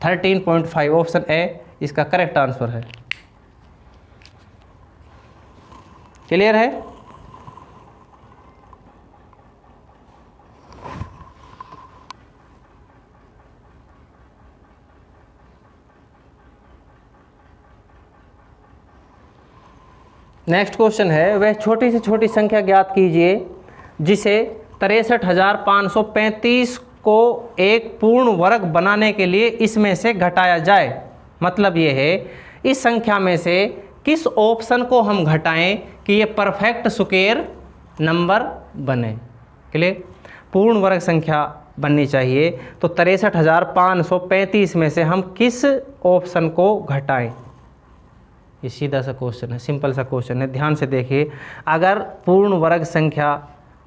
13.5 ऑप्शन ए इसका करेक्ट आंसर है। क्लियर है। नेक्स्ट क्वेश्चन है, वह छोटी से छोटी संख्या ज्ञात कीजिए जिसे 63,535 को एक पूर्ण वर्ग बनाने के लिए इसमें से घटाया जाए। मतलब ये है, इस संख्या में से किस ऑप्शन को हम घटाएं कि ये परफेक्ट स्क्वायर नंबर बने। क्लियर। पूर्ण वर्ग संख्या बननी चाहिए, तो 63,535 में से हम किस ऑप्शन को घटाएं। ये सीधा सा क्वेश्चन है, सिंपल सा क्वेश्चन है। ध्यान से देखिए, अगर पूर्ण वर्ग संख्या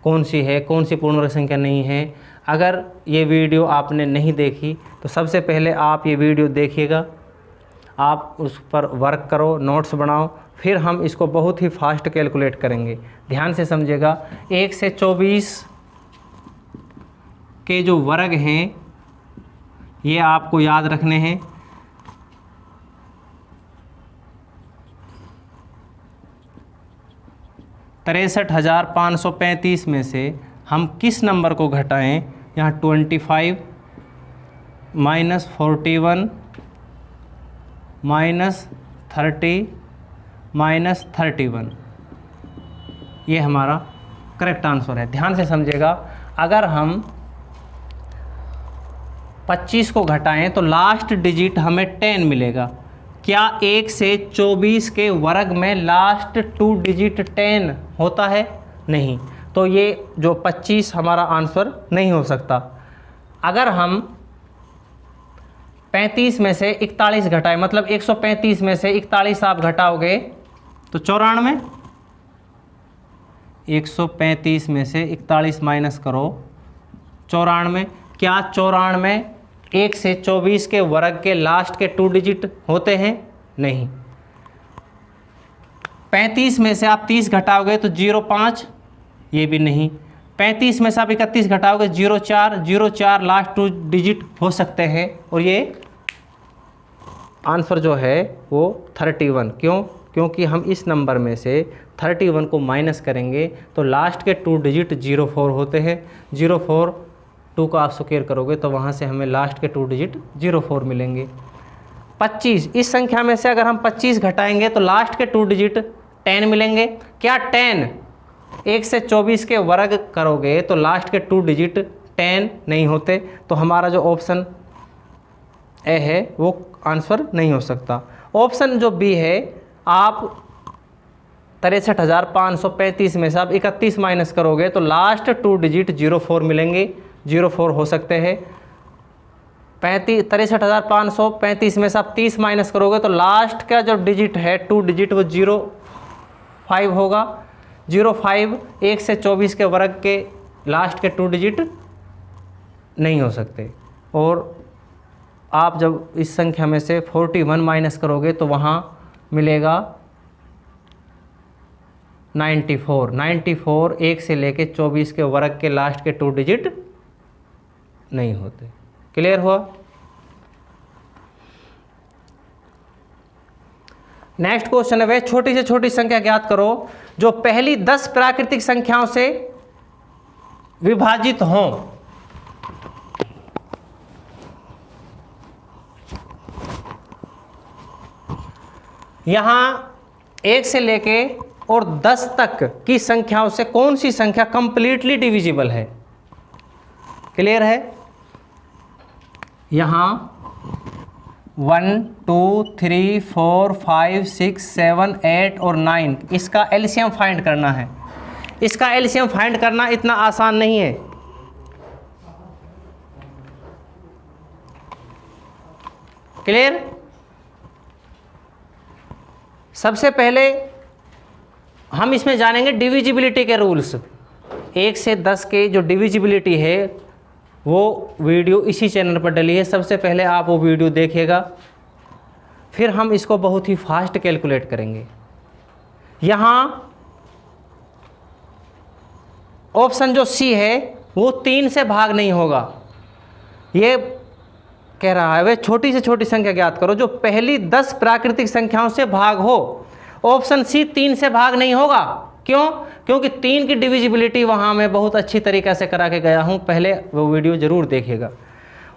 कौन सी है, कौन सी पूर्ण वर्ग संख्या नहीं है। अगर ये वीडियो आपने नहीं देखी तो सबसे पहले आप ये वीडियो देखिएगा, आप उस पर वर्क करो, नोट्स बनाओ, फिर हम इसको बहुत ही फास्ट कैलकुलेट करेंगे। ध्यान से समझिएगा। 1 से 24 के जो वर्ग हैं ये आपको याद रखने हैं। $63,535 में से हम किस नंबर को घटाएं। यहाँ 25 माइनस 41 माइनस 30 माइनस 31, ये हमारा करेक्ट आंसर है। ध्यान से समझिएगा। अगर हम 25 को घटाएं तो लास्ट डिजिट हमें 10 मिलेगा। क्या 1 से 24 के वर्ग में लास्ट 2 डिजिट 10 होता है? नहीं। तो ये जो 25 हमारा आंसर नहीं हो सकता। अगर हम 35 में से 41 घटाएं, मतलब 135 में से 41 आप घटाओगे तो 94। 135 में से 41 माइनस करो, 94। क्या 94 1 से 24 के वर्ग के लास्ट के 2 डिजिट होते हैं? नहीं। 35 में से आप 30 घटाओगे तो 05, ये भी नहीं। 35 में से आप 31 घटाओगे 04, 04 लास्ट 2 डिजिट हो सकते हैं, और ये आंसर जो है वो 31। क्यों? क्योंकि हम इस नंबर में से 31 को माइनस करेंगे तो लास्ट के 2 डिजिट 04 होते हैं। 04 2 का आप स्क्वायर करोगे तो वहाँ से हमें लास्ट के 2 डिजिट 04 मिलेंगे। 25, इस संख्या में से अगर हम 25 घटाएंगे तो लास्ट के 2 डिजिट 10 मिलेंगे। क्या 10 1 से 24 के वर्ग करोगे तो लास्ट के 2 डिजिट 10 नहीं होते, तो हमारा जो ऑप्शन ए है वो आंसर नहीं हो सकता। ऑप्शन जो बी है, आप 63,535 में से आप 31 माइनस करोगे तो लास्ट 2 डिजिट 04 मिलेंगे, 04 हो सकते हैं। 63,535 में से आप 30 माइनस करोगे तो लास्ट का जो डिजिट है 2 डिजिट वो 05 होगा। 05 1 से 24 के वर्ग के लास्ट के 2 डिजिट नहीं हो सकते। और आप जब इस संख्या में से 41 माइनस करोगे तो वहाँ मिलेगा 94। 94 1 से लेके 24 के वर्ग के लास्ट के 2 डिजिट नहीं होते। क्लियर हुआ? नेक्स्ट क्वेश्चन है, वह छोटी से छोटी संख्या ज्ञात करो जो पहली 10 प्राकृतिक संख्याओं से विभाजित हों। यहां 1 से लेके और 10 तक की संख्याओं से कौन सी संख्या कंप्लीटली डिविजिबल है? क्लियर है? यहाँ 1 2 3 4 5 6 7 8 और 9, इसका एलसीएम फाइंड करना है। इसका एलसीएम फाइंड करना इतना आसान नहीं है। क्लियर? सबसे पहले हम इसमें जानेंगे डिविजिबिलिटी के रूल्स। 1 से 10 के जो डिविजिबिलिटी है वो वीडियो इसी चैनल पर डली है, सबसे पहले आप वो वीडियो देखिएगा, फिर हम इसको बहुत ही फास्ट कैलकुलेट करेंगे। यहाँ ऑप्शन जो सी है वो 3 से भाग नहीं होगा। ये कह रहा है वे छोटी से छोटी संख्या ज्ञात करो जो पहली 10 प्राकृतिक संख्याओं से भाग हो। ऑप्शन सी 3 से भाग नहीं होगा। क्यों? क्योंकि 3 की डिविजिबिलिटी वहाँ मैं बहुत अच्छी तरीक़े से करा के गया हूँ, पहले वो वीडियो ज़रूर देखिएगा।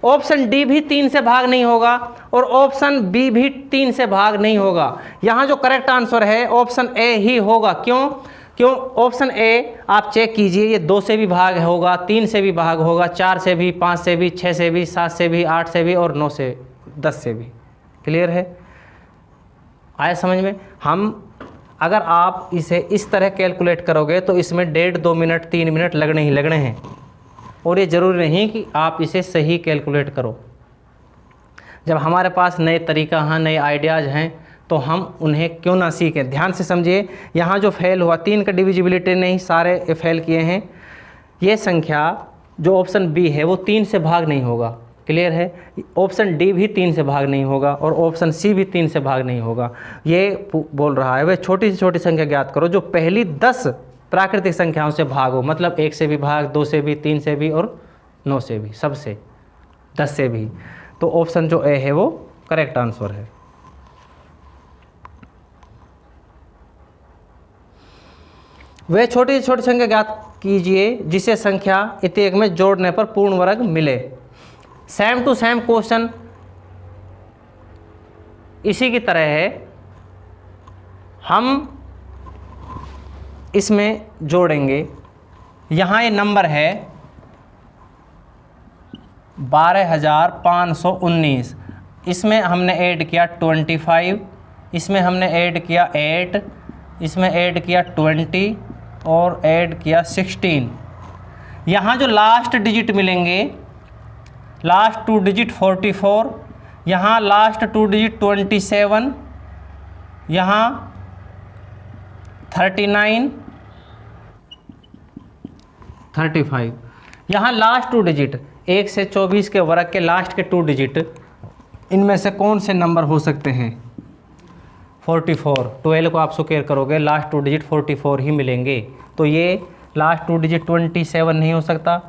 ऑप्शन डी भी 3 से भाग नहीं होगा और ऑप्शन बी भी 3 से भाग नहीं होगा। यहाँ जो करेक्ट आंसर है ऑप्शन ए ही होगा। क्यों ऑप्शन ए आप चेक कीजिए, ये 2 से भी भाग होगा, 3 से भी भाग होगा, 4 से भी, 5 से भी, 6 से भी, 7 से भी, 8 से भी और 9 से 10 से भी। क्लियर है? आया समझ में? हम अगर आप इसे इस तरह कैलकुलेट करोगे तो इसमें 1.5 2 मिनट 3 मिनट लगने ही लगने हैं, और ये ज़रूरी नहीं कि आप इसे सही कैलकुलेट करो। जब हमारे पास नए तरीका हैं, नए आइडियाज़ हैं, तो हम उन्हें क्यों ना सीखें। ध्यान से समझिए, यहाँ जो फेल हुआ 3 का डिविजिबिलिटी नहीं, सारे फेल किए हैं। ये संख्या जो ऑप्शन बी है वो 3 से भाग नहीं होगा। क्लियर है? ऑप्शन डी भी 3 से भाग नहीं होगा और ऑप्शन सी भी 3 से भाग नहीं होगा। ये बोल रहा है वह छोटी से छोटी संख्या ज्ञात करो जो पहली 10 प्राकृतिक संख्याओं से भाग हो, मतलब 1 से भी भाग, 2 से भी, 3 से भी और 9 से भी, सबसे 10 से भी। तो ऑप्शन जो ए है वो करेक्ट आंसर है। वह छोटी से छोटी संख्या ज्ञात कीजिए जिसे संख्या इतने में जोड़ने पर पूर्ण वर्ग मिले। सेम टू सेम क्वेश्चन इसी की तरह है। हम इसमें जोड़ेंगे। यहाँ ये नंबर है 12,519, इसमें हमने ऐड किया 25, इसमें हमने ऐड किया 8, इसमें ऐड किया 20 और ऐड किया 16। यहाँ जो लास्ट डिजिट मिलेंगे, लास्ट 2 डिजिट 44, यहाँ लास्ट 2 डिजिट 27, यहाँ 39, 35, यहाँ लास्ट 2 डिजिट 1 से 24 के वर्ग के लास्ट के 2 डिजिट, इनमें से कौन से नंबर हो सकते हैं? 44। 12 को आप स्क्वायर करोगे, लास्ट 2 डिजिट 44 ही मिलेंगे। तो ये लास्ट 2 डिजिट 27 नहीं हो सकता,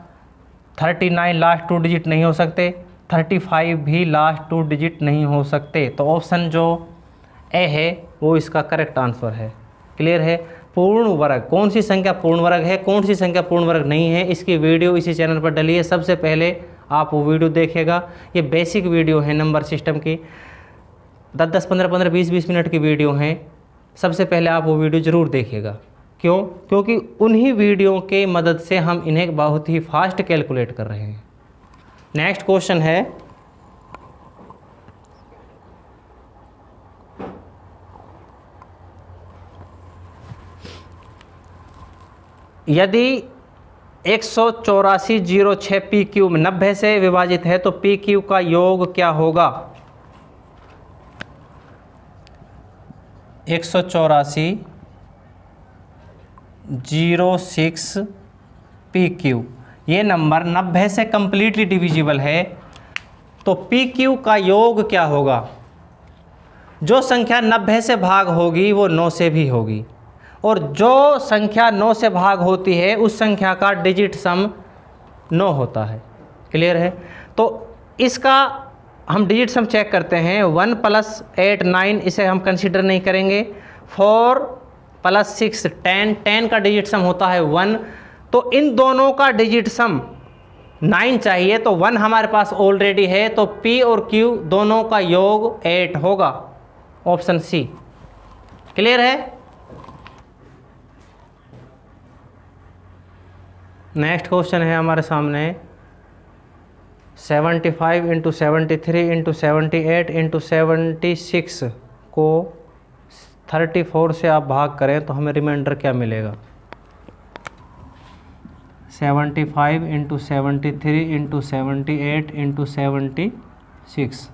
39 लास्ट 2 डिजिट नहीं हो सकते, 35 भी लास्ट 2 डिजिट नहीं हो सकते। तो ऑप्शन जो ए है वो इसका करेक्ट आंसर है। क्लियर है। पूर्ण वर्ग, कौन सी संख्या पूर्ण वर्ग है, कौन सी संख्या पूर्ण वर्ग नहीं है, इसकी वीडियो इसी चैनल पर डली है। सबसे पहले आप वो वीडियो देखिएगा। ये बेसिक वीडियो है नंबर सिस्टम की, 10-10, 15-15, 20-20 मिनट की वीडियो हैं। सबसे पहले आप वो वीडियो ज़रूर देखिएगा। क्यों? क्योंकि उन्हीं वीडियो के मदद से हम इन्हें बहुत ही फास्ट कैलकुलेट कर रहे हैं। नेक्स्ट क्वेश्चन है, यदि 184.06 पी क्यू 90 से विभाजित है तो पी क्यू का योग क्या होगा? 184.06 पी क्यू, ये नंबर 90 से कंप्लीटली डिविजिबल है, तो पी क्यू का योग क्या होगा? जो संख्या 90 से भाग होगी वो 9 से भी होगी, और जो संख्या 9 से भाग होती है उस संख्या का डिजिट सम 9 होता है। क्लियर है। तो इसका हम डिजिट सम चेक करते हैं। 1 + 8 9, इसे हम कंसीडर नहीं करेंगे। 4 + 6 10, 10 का डिजिट सम होता है 1। तो इन दोनों का डिजिट सम 9 चाहिए, तो 1 हमारे पास ऑलरेडी है, तो P और Q दोनों का योग 8 होगा। Option C. क्लियर है। नेक्स्ट क्वेश्चन है हमारे सामने, 75 × 73 × 78 × 76 को 34 से आप भाग करें तो हमें रिमाइंडर क्या मिलेगा? 75 × 73 × 78 × 76,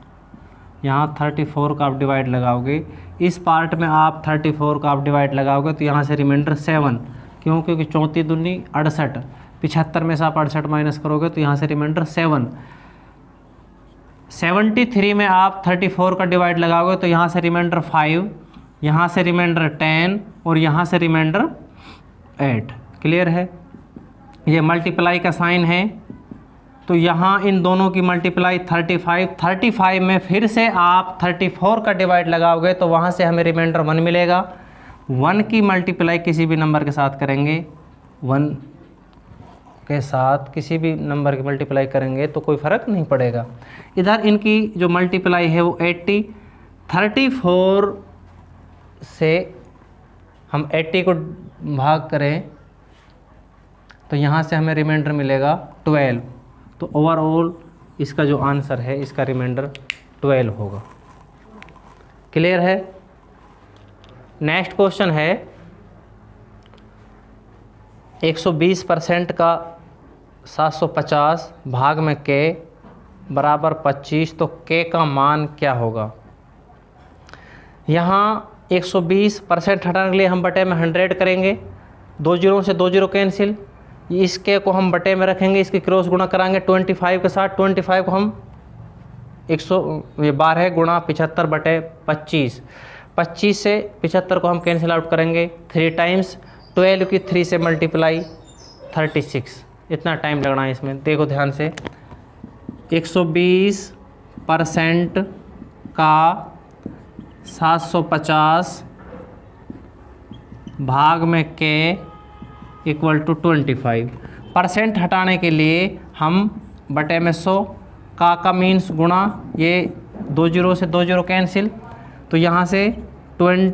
यहाँ 34 का आप डिवाइड लगाओगे। इस पार्ट में आप 34 का आप डिवाइड लगाओगे तो यहाँ से रिमाइंडर 7, क्यों? क्योंकि 34 दूनी 68, 75 में से आप 68 माइनस करोगे तो यहाँ से रिमाइंडर 7। 73 में आप 34 का डिवाइड लगाओगे तो यहाँ से रिमाइंडर 5, यहाँ से रिमाइंडर 10 और यहाँ से रिमाइंडर 8। क्लियर है। ये मल्टीप्लाई का साइन है, तो यहाँ इन दोनों की मल्टीप्लाई 35 में फिर से आप 34 का डिवाइड लगाओगे तो वहाँ से हमें रिमाइंडर 1 मिलेगा। 1 की मल्टीप्लाई किसी भी नंबर के साथ करेंगे, 1 के साथ किसी भी नंबर की मल्टीप्लाई करेंगे तो कोई फ़र्क नहीं पड़ेगा। इधर इनकी जो मल्टीप्लाई है वो 80, 34 से हम 80 को भाग करें तो यहाँ से हमें रिमाइंडर मिलेगा 12। तो ओवरऑल इसका जो आंसर है इसका रिमाइंडर 12 होगा। क्लियर है। नेक्स्ट क्वेश्चन है, 120% का 750 भाग में k बराबर 25, तो k का मान क्या होगा? यहाँ 120% हटाने के लिए हम बटे में 100 करेंगे, 2 जीरो से 2 जीरो कैंसिल, इस k को हम बटे में रखेंगे, इसकी क्रॉस गुणा कराएंगे 25 के साथ। 25 को हम 12 गुणा 75 बटे 25, 25 से 75 को हम कैंसिल आउट करेंगे 3 टाइम्स, 12 की 3 से मल्टीप्लाई 36। इतना टाइम लगना है इसमें, देखो ध्यान से। 120% का 750 भाग में k इक्वल टू 25%। हटाने के लिए हम बटे में 100 का मीन्स गुणा, ये 2 जीरो से 2 जीरो कैंसिल, तो यहाँ से 12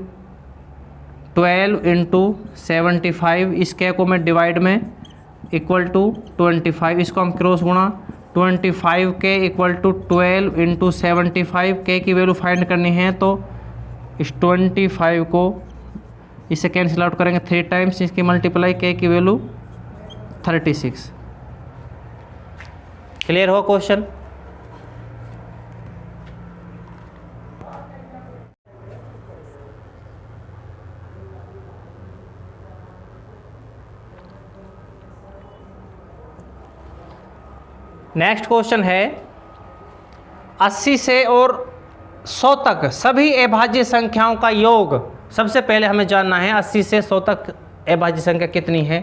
× 75, इस k को मैं डिवाइड में इक्वल टू 25, इसको हम क्रॉस गुणा 25 k इक्वल टू 12 × 75, k की वैल्यू फाइंड करनी है तो इस 25 को इससे कैंसिल आउट करेंगे 3 टाइम्स, इसकी मल्टीप्लाई k की वैल्यू 36। क्लियर हो क्वेश्चन। नेक्स्ट क्वेश्चन है, 80 से और 100 तक सभी अभाज्य संख्याओं का योग। सबसे पहले हमें जानना है 80 से 100 तक अभाज्य संख्या कितनी है।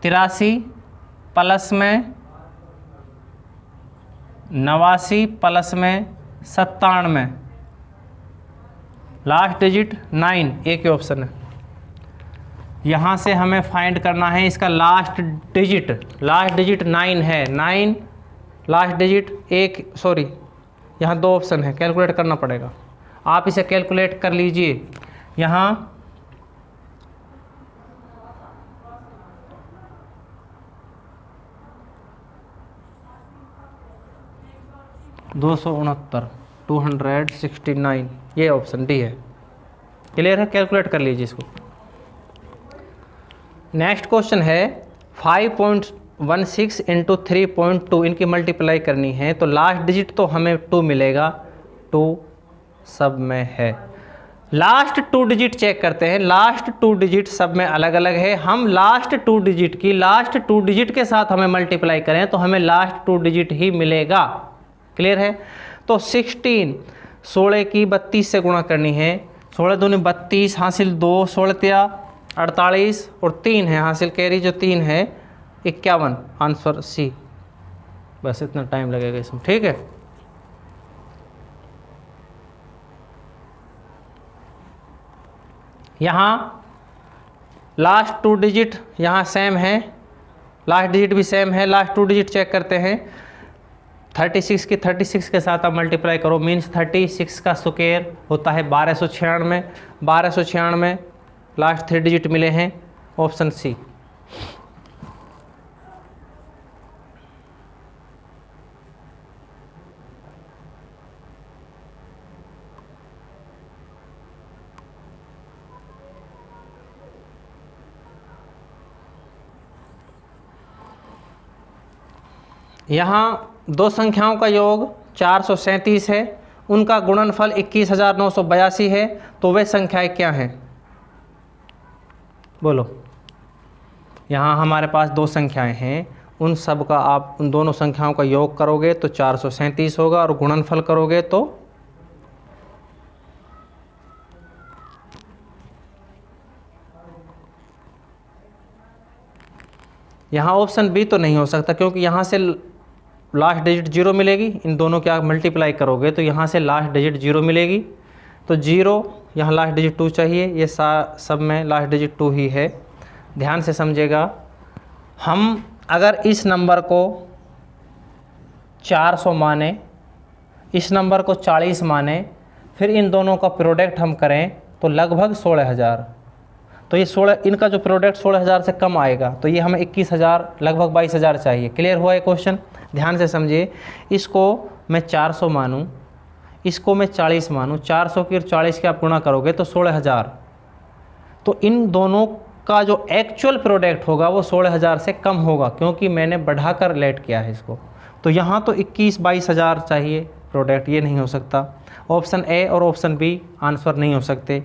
83 प्लस में 89 प्लस में 97, लास्ट डिजिट 9, एक ही ऑप्शन है। यहाँ से हमें फाइंड करना है इसका लास्ट डिजिट 9 है, 9 लास्ट डिजिट एक, सॉरी यहाँ 2 ऑप्शन है, कैलकुलेट करना पड़ेगा, आप इसे कैलकुलेट कर लीजिए। यहाँ 269, 269, ये ऑप्शन डी है। क्लियर है, कैलकुलेट कर लीजिए इसको। नेक्स्ट क्वेश्चन है 5.16 इंटू 3.2, इनकी मल्टीप्लाई करनी है, तो लास्ट डिजिट तो हमें 2 मिलेगा, 2 सब में है। लास्ट 2 डिजिट चेक करते हैं, लास्ट 2 डिजिट सब में अलग अलग है। हम लास्ट 2 डिजिट की लास्ट 2 डिजिट के साथ हमें मल्टीप्लाई करें तो हमें लास्ट 2 डिजिट ही मिलेगा। क्लियर है, तो 16 की 32 से गुणा करनी है, 16 दूनी 32 हासिल 2, 16 48 और 3 है हासिल कैरी जो 3 है 51, आंसर सी। बस इतना टाइम लगेगा इसमें, ठीक है। यहाँ लास्ट 2 डिजिट यहाँ सेम है, लास्ट डिजिट भी सेम है, लास्ट 2 डिजिट चेक करते हैं। 36 की 36 के साथ आप मल्टीप्लाई करो, मीन्स 36 का स्क्वायर होता है 1296, 1296 लास्ट 3 डिजिट मिले हैं, ऑप्शन सी। यहाँ 2 संख्याओं का योग 437 है, उनका गुणनफल 21,982 है, तो वे संख्याएं क्या हैं? बोलो। यहाँ हमारे पास 2 संख्याएं हैं, उन सब का आप उन दोनों संख्याओं का योग करोगे तो 437 होगा और गुणनफल करोगे तो यहाँ ऑप्शन बी तो नहीं हो सकता, क्योंकि यहाँ से लास्ट डिजिट 0 मिलेगी, इन दोनों के आप मल्टीप्लाई करोगे तो यहाँ से लास्ट डिजिट 0 मिलेगी, तो 0 यहाँ लास्ट डिजिट 2 चाहिए, ये सब में लास्ट डिजिट 2 ही है। ध्यान से समझिएगा, हम अगर इस नंबर को 400 माने, इस नंबर को 40 माने, फिर इन दोनों का प्रोडक्ट हम करें तो लगभग 16,000, तो ये 16, इनका जो प्रोडक्ट 16,000 से कम आएगा, तो ये हमें 21,000 लगभग 22,000 चाहिए। क्लियर हुआ ये क्वेश्चन? ध्यान से समझिए, इसको मैं 400 मानूँ, इसको मैं 40 मानूँ, 400 की और 40 के आप गुणा करोगे तो 16,000, तो इन दोनों का जो एक्चुअल प्रोडक्ट होगा वो 16,000 से कम होगा, क्योंकि मैंने बढ़ाकर लेट किया है इसको। तो यहाँ तो 21-22,000 चाहिए प्रोडक्ट, ये नहीं हो सकता। ऑप्शन ए और ऑप्शन बी आंसर नहीं हो सकते।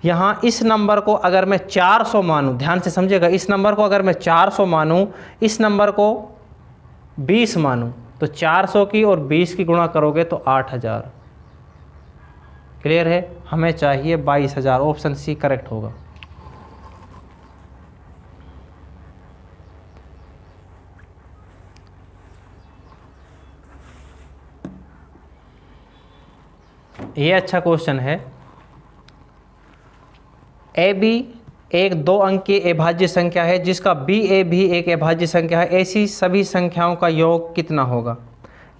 यहाँ इस नंबर को अगर मैं 400 मानूँ, ध्यान से समझिएगा, इस नंबर को अगर मैं 400 मानूँ, इस नंबर को 20 मानूँ, तो 400 की और 20 की गुणा करोगे तो 8,000। क्लियर है? हमें चाहिए 22,000, ऑप्शन सी करेक्ट होगा। ये अच्छा क्वेश्चन है। ए बी एक 2 अंक की अभाज्य संख्या है जिसका बी ए भी एक अभाज्य संख्या है, ऐसी सभी संख्याओं का योग कितना होगा?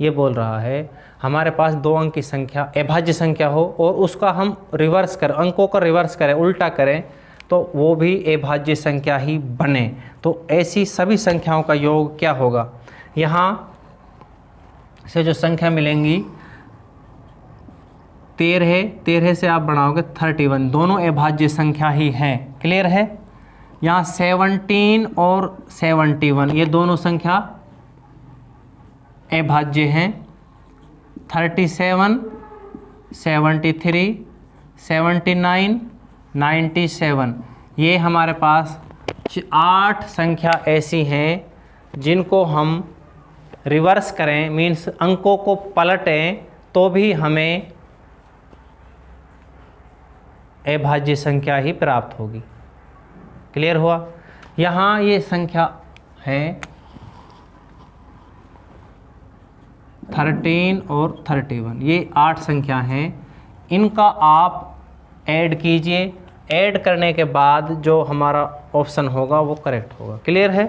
ये बोल रहा है हमारे पास 2 अंक की संख्या अभाज्य संख्या हो और उसका हम रिवर्स करें, अंकों का रिवर्स करें, उल्टा करें, तो वो भी अभाज्य संख्या ही बने, तो ऐसी सभी संख्याओं का योग क्या होगा? यहाँ से जो संख्या मिलेंगी 13 से आप बढ़ाओगे 31, दोनों अभाज्य संख्या ही हैं। क्लियर है? यहाँ 17 और 71 ये दोनों संख्या अभाज्य हैं। 37, 73, 79, 97 ये हमारे पास 8 संख्या ऐसी हैं जिनको हम रिवर्स करें, मीन्स अंकों को पलटें, तो भी हमें अभाज्य संख्या ही प्राप्त होगी। क्लियर हुआ? यहाँ ये संख्या है 13 और 31, ये 8 संख्या हैं, इनका आप ऐड कीजिए। ऐड करने के बाद जो हमारा ऑप्शन होगा वो करेक्ट होगा। क्लियर है।